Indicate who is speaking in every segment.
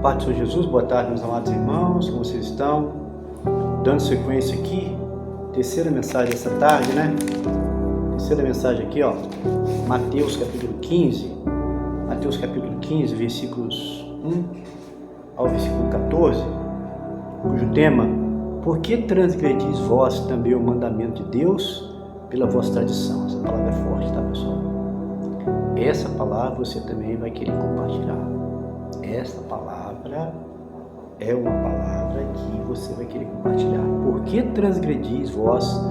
Speaker 1: Paz do Senhor Jesus, boa tarde, meus amados irmãos, como vocês estão? Dando sequência aqui, terceira mensagem dessa tarde, né? Terceira mensagem aqui, ó, Mateus capítulo 15, versículos 1 ao versículo 14, cujo tema: por que transgredis vós também o mandamento de Deus pela vossa tradição? Essa palavra é forte, tá, pessoal? Essa palavra você também vai querer compartilhar. Esta palavra é uma palavra que você vai querer compartilhar. Por que transgredis vós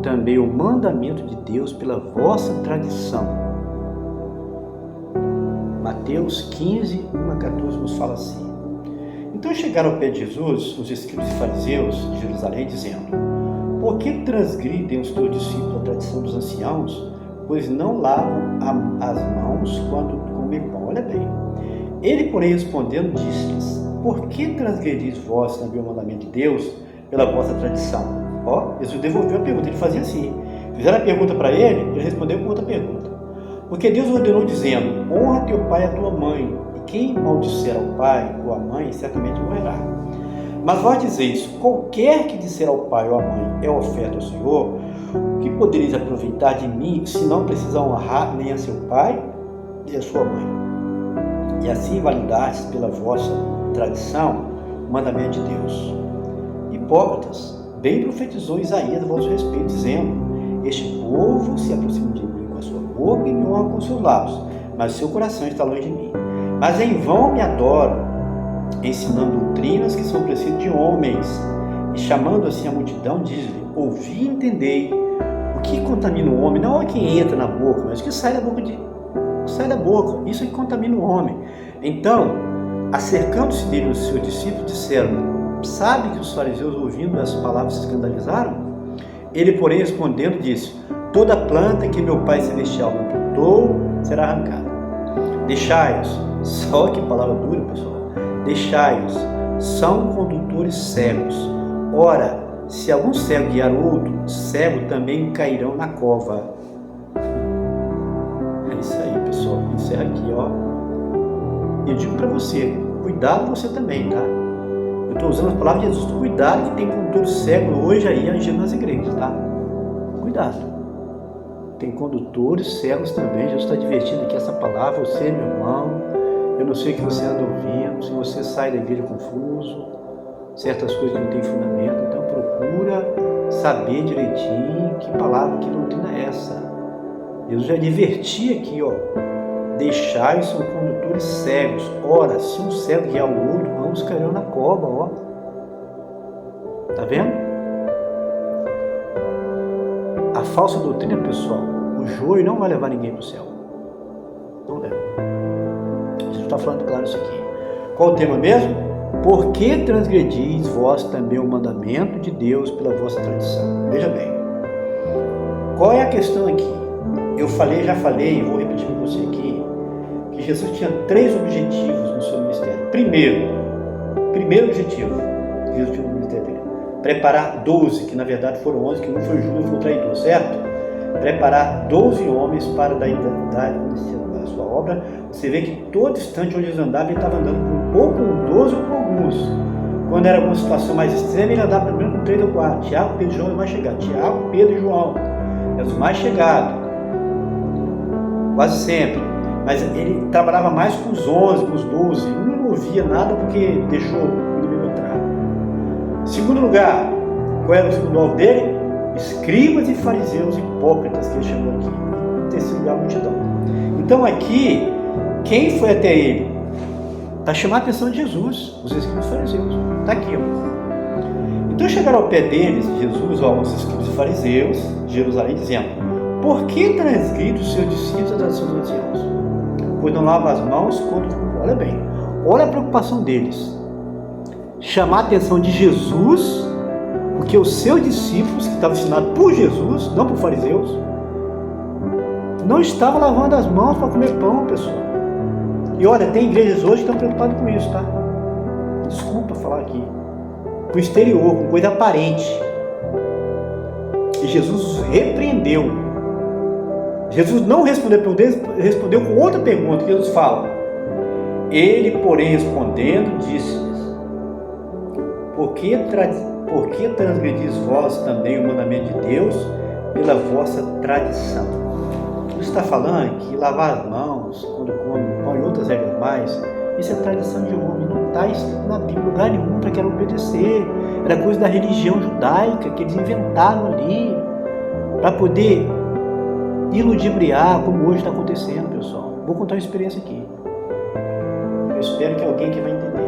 Speaker 1: também o mandamento de Deus pela vossa tradição? Mateus 15, 1 a 14 nos fala assim: então chegaram ao pé de Jesus os escribas e fariseus de Jerusalém, dizendo: por que transgridem os teus discípulos a tradição dos anciãos, pois não lavam as mãos quando comem pão? Olha bem. Ele, porém, respondendo, disse-lhes: por que transgredis vós também o mandamento de Deus pela vossa tradição? Ó, Jesus devolveu a pergunta. Ele fazia assim: fizeram a pergunta para ele respondeu com outra pergunta. Porque Deus ordenou dizendo: honra teu pai e a tua mãe, e quem maldisser ao pai ou à mãe certamente morrerá. Mas vós dizeis: qualquer que disser ao pai ou à mãe é oferta ao Senhor, o que podereis aproveitar de mim, se não precisa honrar nem a seu pai e a sua mãe? E assim validastes pela vossa tradição o mandamento de Deus. Hipócritas, bem profetizou Isaías a vosso respeito, dizendo: este povo se aproxima de mim com a sua boca e me honra com os seus lábios, mas seu coração está longe de mim. Mas em vão me adoram, ensinando doutrinas que são preceitos de homens, e chamando assim a multidão, diz-lhe: ouvi e entendei. O que contamina o homem não é o que entra na boca, mas o que sai da boca, isso é que contamina o homem. Então, acercando-se dele os seus discípulos, disseram: sabe que os fariseus, ouvindo as palavras, se escandalizaram? Ele, porém, respondendo, disse: toda planta que meu Pai Celestial não plantou será arrancada. Deixai-os, só que palavra dura, pessoal, deixai-os, são condutores cegos. Ora, se algum cego guiar outro, cego também cairão na cova. É isso aí, pessoal, encerra aqui, ó. Eu digo para você, cuidado você também, tá? Eu estou usando as palavras de Jesus, cuidado que tem condutor cego hoje aí agindo nas igrejas, tá? Cuidado. Tem condutores cegos também. Jesus está divertindo aqui essa palavra. Você, meu irmão, eu não sei o que você anda ouvindo, se você sai da igreja confuso, certas coisas que não têm fundamento, então procura saber direitinho que palavra, que doutrina é essa. Jesus já divertia aqui, ó: deixai são condutores cegos. Ora, se um cego guiar o outro, ambos cairão na cova, ó. Tá vendo? A falsa doutrina, pessoal, o joio não vai levar ninguém para o céu. Não leva. Jesus está falando claro isso aqui. Qual o tema mesmo? Por que transgredis vós também o mandamento de Deus pela vossa tradição? Veja bem. Qual é a questão aqui? Já falei, vou repetir para você aqui, que Jesus tinha 3 objetivos no seu ministério. Primeiro objetivo que Jesus tinha no ministério dele: preparar 12, que na verdade foram 11, que um foi Judas e foi o traidor, certo? Preparar 12 homens para dar a sua obra. Você vê que todo instante onde Jesus andava, ele estava andando ou com 12 ou com alguns. Quando era alguma situação mais extrema, ele andava primeiro com 3 ou 4. Tiago, Pedro e João, mais chegado. Tiago, Pedro e João, eram os mais chegados, quase sempre. Mas ele trabalhava mais com os 11, com os 12. Não ouvia nada porque deixou o inimigo entrar. Segundo lugar, qual era o segundo alvo dele? Escribas e fariseus hipócritas, que ele chamou aqui. Em terceiro lugar, a multidão. Então aqui, quem foi até ele? Para chamar a atenção de Jesus, os escribas e fariseus. Está aqui, ó. Então chegaram ao pé deles, Jesus, ó, os escribas e fariseus de Jerusalém, dizendo: por que transgride os seus discípulos a tradição dos anciãos? Pois não lavam as mãos quando... Olha bem, olha a preocupação deles. Chamar a atenção de Jesus, porque os seus discípulos, que estavam ensinados por Jesus, não por fariseus, não estavam lavando as mãos para comer pão, pessoal. E olha, tem igrejas hoje que estão preocupadas com isso, tá? Desculpa falar aqui. Com o exterior, com coisa aparente. E Jesus os repreendeu. Jesus não respondeu a pergunta deles, respondeu com outra pergunta que Jesus fala: Ele, porém, respondendo, disse-lhes: Por que transgredis vós também o mandamento de Deus pela vossa tradição? Ele está falando que lavar as mãos quando come pão e outras regras mais, isso é tradição de homem, não está escrito na Bíblia, lugar nenhum para que ela obedecer. Era coisa da religião judaica que eles inventaram ali para poder iludibriar, como hoje está acontecendo, pessoal. Vou contar uma experiência aqui. Eu espero que alguém que vai entender,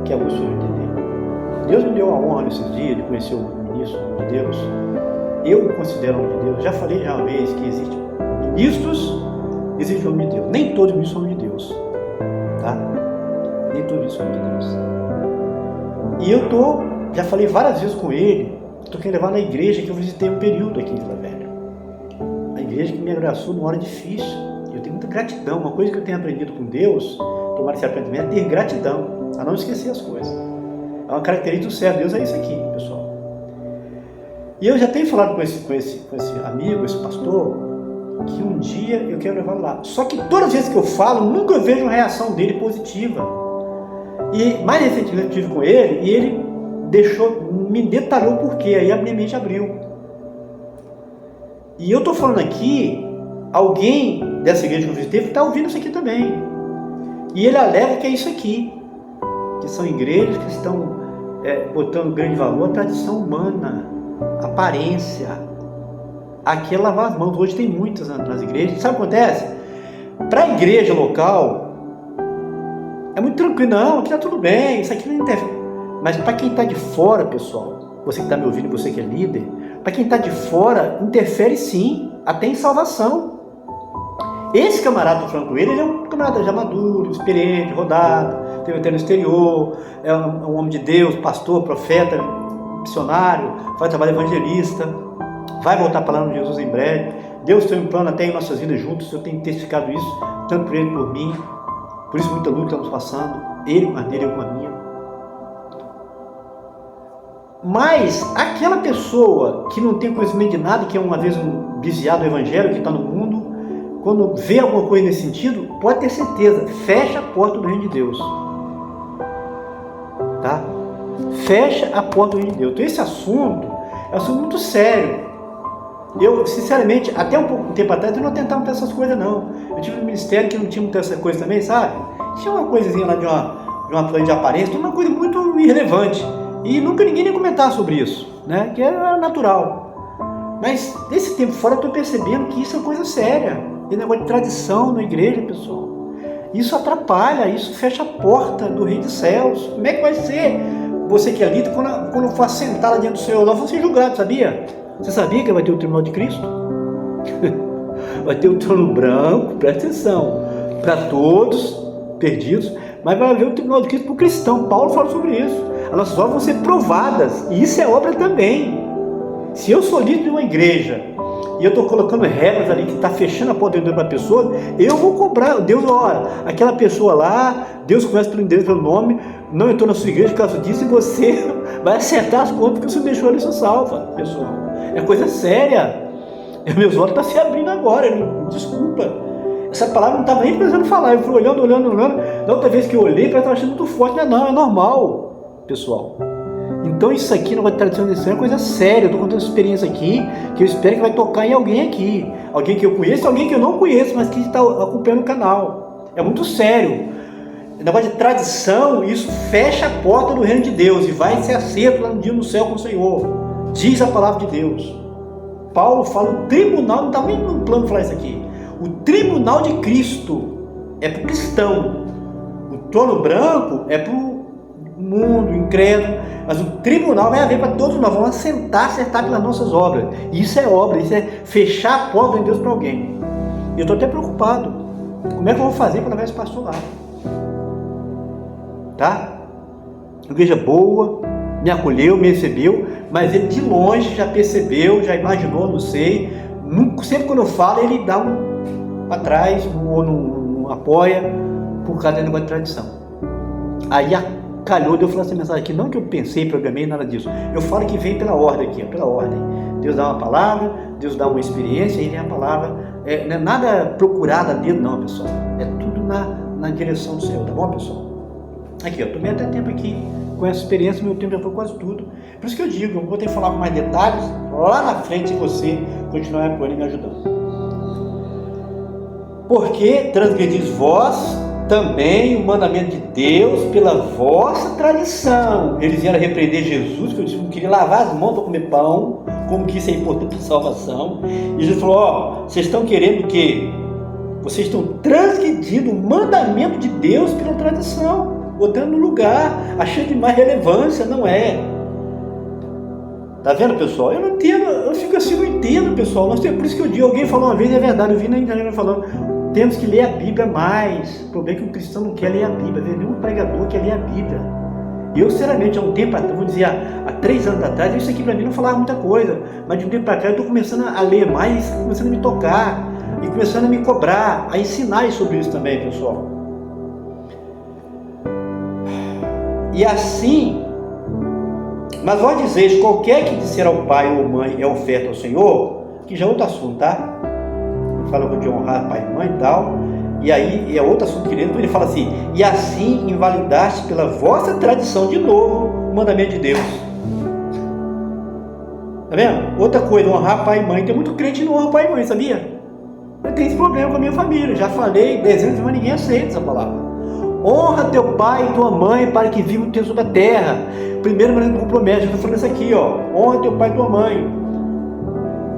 Speaker 1: que alguns vão entender. Deus me deu a honra nesses dias de conhecer o ministro de Deus. Eu o considero homem de Deus. Já falei já uma vez que existem ministros, existe homem de Deus. Nem todos os ministros são homem de Deus, tá? Nem todos os ministros são homem de Deus. E eu já falei várias vezes com ele, estou querendo levar na igreja que eu visitei um período aqui em Vila Velha. A igreja que me abraçou numa hora difícil. Eu tenho muita gratidão. Uma coisa que eu tenho aprendido com Deus, tomar esse aprendimento, é ter gratidão, a não esquecer as coisas. É uma característica do servo de Deus, é isso aqui, pessoal. E eu já tenho falado com esse amigo, esse pastor, que um dia eu quero levá-lo lá. Só que todas as vezes que eu falo, nunca vejo uma reação dele positiva. E mais recentemente eu estive com ele e ele me detalhou o porquê, aí a minha mente abriu. E eu estou falando aqui, alguém dessa igreja que eu visitei está ouvindo isso aqui também. E ele alega que é isso aqui, que são igrejas que estão botando grande valor à tradição humana, aparência. Aqui é lavar as mãos. Hoje tem muitas nas igrejas. Sabe o que acontece? Para a igreja local, é muito tranquilo. Não, aqui está tudo bem, isso aqui não interfere. Mas para quem está de fora, pessoal, você que está me ouvindo, você que é líder, para quem está de fora, interfere sim, até em salvação. Esse camarada, estou falando com ele é um camarada já maduro, experiente, rodado, teve até no exterior, é um homem de Deus, pastor, profeta, missionário, faz trabalho evangelista, vai voltar para lá no Jesus em breve. Deus tem um plano até em nossas vidas juntos, eu tenho testificado isso, tanto por ele como por mim. Por isso muita luta estamos passando, ele com a dele, eu com a minha. Mas aquela pessoa que não tem conhecimento de nada, que é uma vez um desviado do evangelho, que está no mundo, quando vê alguma coisa nesse sentido, pode ter certeza, fecha a porta do reino de Deus. Tá? Fecha a porta do reino de Deus. Então esse assunto é um assunto muito sério. Eu, sinceramente, até um pouco tempo atrás, eu não tentava ter essas coisas não. Eu tive um ministério que não tinha muita essa coisa também, sabe? Tinha uma coisinha lá de uma plano de aparência, uma coisa muito irrelevante. E nunca ninguém ia comentar sobre isso, né? Que era natural. Mas desse tempo fora eu estou percebendo que isso é coisa séria. Esse negócio de tradição na igreja, pessoal. Isso atrapalha, isso fecha a porta do reino dos céus. Como é que vai ser você que é líder, quando for sentar lá diante do Senhor, lá vão ser julgados, sabia? Você sabia que vai ter o tribunal de Cristo? Vai ter o trono branco, presta atenção, para todos perdidos, mas vai haver o tribunal de Cristo para o cristão. Paulo fala sobre isso. As nossas obras vão ser provadas, e isso é obra também. Se eu sou líder de uma igreja e eu estou colocando regras ali que está fechando a porta de Deus para a pessoa, eu vou cobrar. Deus, olha, aquela pessoa lá, Deus conhece pelo endereço, pelo nome, não entrou na sua igreja por causa disso, e você vai acertar as contas que você deixou ali, sua salva, pessoal. É coisa séria. Meus olhos estão se abrindo agora, desculpa. Essa palavra não estava nem precisando falar, eu fui olhando. Da outra vez que eu olhei, eu estava achando muito forte, não, é normal, pessoal. Então isso aqui, não vai ter tradição de ser, é coisa séria. Eu estou contando essa experiência aqui, que eu espero que vai tocar em alguém aqui. Alguém que eu conheço, alguém que eu não conheço, mas que está acompanhando o canal. É muito sério. O negócio de tradição, isso fecha a porta do reino de Deus e vai ser acerto lá no dia no céu com o Senhor. Diz a palavra de Deus. Paulo fala, o tribunal, não está nem no plano de falar isso aqui. O tribunal de Cristo é para o cristão. O trono branco é para o mundo, incrédulo. Mas o tribunal vai haver para todos nós. Vamos acertar pelas nossas obras. Isso é obra, isso é fechar a porta de Deus para alguém. Eu estou até preocupado. Como é que eu vou fazer para levar esse pastor lá? Tá? Igreja boa, me acolheu, me recebeu, mas ele de longe já percebeu, já imaginou, não sei. Sempre quando eu falo, ele dá um para trás, ou não apoia, por causa do negócio de tradição. Aí calhou de eu falar essa mensagem aqui, não que eu pensei, programei, nada disso. Eu falo que vem pela ordem aqui, pela ordem. Deus dá uma palavra, Deus dá uma experiência, e vem a palavra. Não é nada procurado a dedo, não, pessoal. É tudo na na direção do Senhor, tá bom, pessoal? Aqui, eu tomei até tempo aqui com essa experiência, meu tempo já foi quase tudo. Por isso que eu digo, eu vou ter que falar com mais detalhes lá na frente se você continuar apoiando e me ajudando. Porque transgredis vós também o mandamento de Deus pela vossa tradição. Eles vieram repreender Jesus, que eu disse que não queria lavar as mãos para comer pão, como que isso é importante para salvação. E Jesus falou, ó, vocês estão querendo o quê? Vocês estão transgredindo o mandamento de Deus pela tradição, botando no lugar, achando de mais relevância, não é? Tá vendo, pessoal? Eu não entendo, eu fico assim, não entendo, pessoal. Por isso que eu digo, alguém falou uma vez, é verdade, eu vi na internet falando, temos que ler a Bíblia mais. O problema é que o cristão não quer ler a Bíblia, vê nenhum pregador quer ler a Bíblia. E eu, sinceramente, há um tempo, vou dizer, há 3 anos atrás, isso aqui para mim não falava muita coisa, mas de um tempo para cá eu estou começando a ler mais, começando a me tocar, e começando a me cobrar, a ensinar sobre isso também, pessoal. E assim, mas vós dizeis, qualquer que disser ao pai ou mãe é oferta ao Senhor, que já é outro assunto, tá? Fala de honrar pai e mãe e tal, e aí é outro assunto que ele fala assim, e assim invalidaste pela vossa tradição de novo o mandamento de Deus. Tá vendo? Outra coisa, honrar pai e mãe. Tem muito crente que não honra pai e mãe, sabia? Eu tenho esse problema com a minha família, já falei dezenas, mas ninguém aceita essa palavra. Honra teu pai e tua mãe para que viva o teu sobre a terra. Primeiro mandamento compromete, eu estou falando isso aqui, ó. Honra teu pai e tua mãe.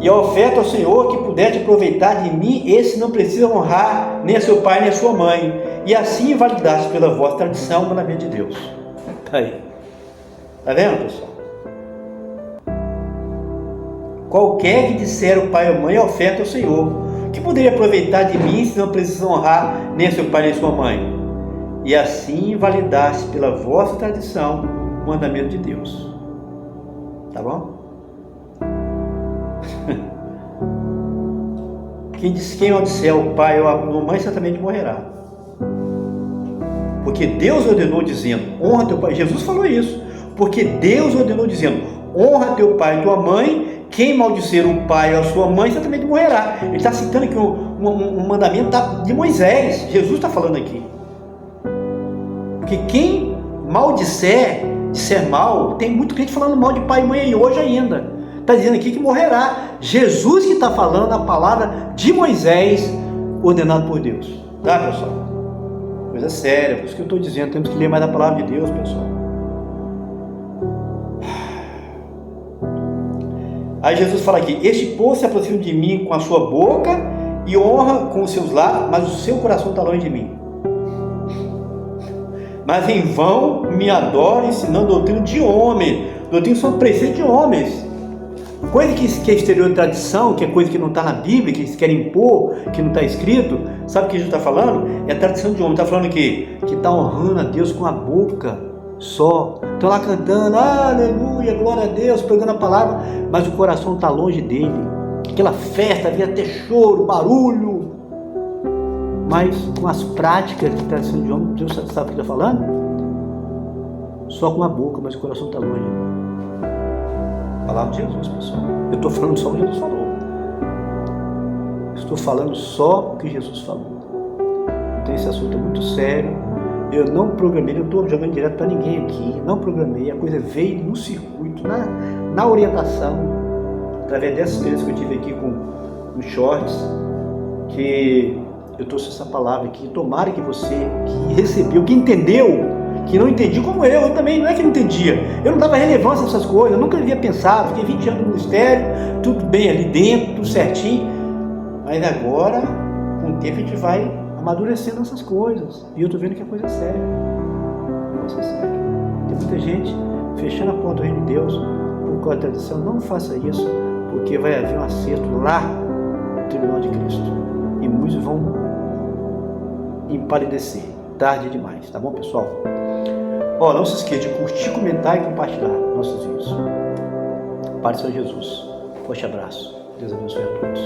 Speaker 1: E a oferta ao Senhor que puder te aproveitar de mim, esse não precisa honrar nem a seu pai nem a sua mãe. E assim invalidaste pela vossa tradição o mandamento de Deus. Tá aí. Tá vendo, pessoal? Qualquer que disser o pai ou mãe, oferta ao Senhor, que poderia aproveitar de mim, se não precisa honrar nem a seu pai nem a sua mãe. E assim invalidaste pela vossa tradição o mandamento de Deus. Tá bom? Quem maldizer o pai ou a mãe certamente morrerá. Porque Deus ordenou dizendo, honra teu pai. Jesus falou isso. Porque Deus ordenou dizendo, honra teu pai e tua mãe. Quem maldizer o pai ou a sua mãe certamente morrerá. Ele está citando aqui um mandamento de Moisés. Jesus está falando aqui. Porque quem maldisser, disser mal, tem muito crente falando mal de pai e mãe aí hoje ainda. Está dizendo aqui que morrerá. Jesus que está falando a palavra de Moisés, ordenado por Deus. Tá, pessoal? Coisa séria, por isso que eu estou dizendo, temos que ler mais a palavra de Deus, pessoal. Aí Jesus fala aqui, este povo se aproxima de mim com a sua boca e honra com os seus lábios, mas o seu coração está longe de mim. Mas em vão me adoram ensinando doutrina de homem. Doutrina são preceitos de homens. Coisa que é exterior de tradição, que é coisa que não está na Bíblia, que eles querem impor, que não está escrito. Sabe o que Jesus está falando? É a tradição de homem. Está falando que está honrando a Deus com a boca só. Estão lá cantando, aleluia, glória a Deus, pregando a palavra, mas o coração está longe dele. Aquela festa, havia até choro, barulho. Mas com as práticas de tradição de homem, Deus sabe o que está falando? Só com a boca, mas o coração está longe. Palavra de Jesus, pessoal. Eu estou falando só o que Jesus falou. Estou falando só o que Jesus falou. Então esse assunto é muito sério. Eu não programei, não estou jogando direto para ninguém aqui. Não programei, a coisa veio no circuito, na orientação, através dessas experiências que eu tive aqui com os shorts, que eu trouxe essa palavra aqui. Tomara que você que recebeu, que entendeu, que não entendi como eu também, não é que não entendia, eu não dava relevância a essas coisas, eu nunca havia pensado, fiquei 20 anos no ministério, tudo bem ali dentro, tudo certinho, mas agora, com o tempo a gente vai amadurecendo essas coisas, e eu estou vendo que a coisa é séria, nossa, é sério. Tem muita gente fechando a porta do reino de Deus, por causa da tradição. Não faça isso, porque vai haver um acerto lá no tribunal de Cristo, e muitos vão empalidecer, tarde demais, tá bom, pessoal? Ó, não se esqueça de curtir, comentar e compartilhar nossos vídeos. Pai do Senhor Jesus, forte abraço. Deus abençoe a todos.